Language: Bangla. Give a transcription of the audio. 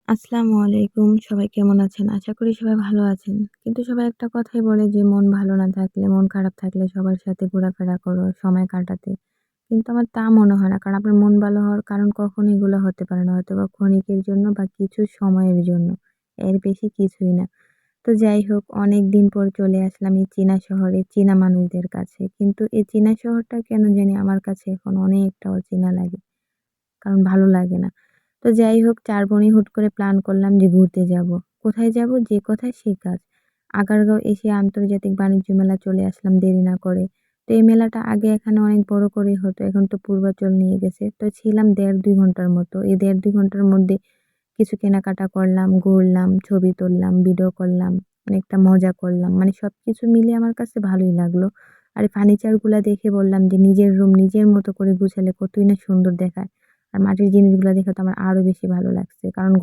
আসসালামু আলাইকুম। সবাই কেমন আছেন? আশা করি সবাই ভালো আছেন। কিন্তু সবাই একটা কথাই বলে যে মন ভালো না থাকলে, মন খারাপ থাকলে সবার সাথে ঘোরাফেরা করো সময় কাটাতে। কিন্তু আমার তা মনে হয় না। কারণ আপনার মন ভালো হওয়ার কারণ কখনো এগুলো হতে পারে না। হয়তোবা ক্ষণিকের জন্য বা কিছু সময়ের জন্য। এর বেশি কিছুই না। তো যাই হোক অনেকদিন পর চলে আসলাম এই চীনা শহরে, চীনা মানুষদের কাছে। কিন্তু এই চীনা শহরটা কেন জানি আমার কাছে এখন অনেকটা অচেনা লাগে। কারণ ভালো লাগে না। তো যাই হোক ৪ বোনই হুট করে প্ল্যান করলাম যে ঘুরতে যাবো। কোথায় যাবো? যে কথায় সেই কাজ। আগারগাঁও এসে আন্তর্জাতিক বাণিজ্য মেলা চলে আসলাম দেরি না করে। তো এই মেলাটা আগে এখানে অনেক বড় করেই হতো। এখন তো পূর্বাচল নিয়ে গেছে। তো ছিলাম ১.৫-২ ঘন্টার মতো। এই ১.৫-২ ঘন্টার মধ্যে কিছু কেনাকাটা করলাম, ঘুরলাম, ছবি তুললাম, ভিডিও করলাম, অনেকটা মজা করলাম। মানে সবকিছু মিলিয়ে আমার কাছে ভালোই লাগলো। আর এই ফার্নিচার গুলা দেখে বললাম যে নিজের রুম নিজের মতো করে গুছালে কতই না সুন্দর দেখায়। আর মাটির জিনিসগুলা দেখে তো আমার আরো বেশি ভালো লাগছে। কারণ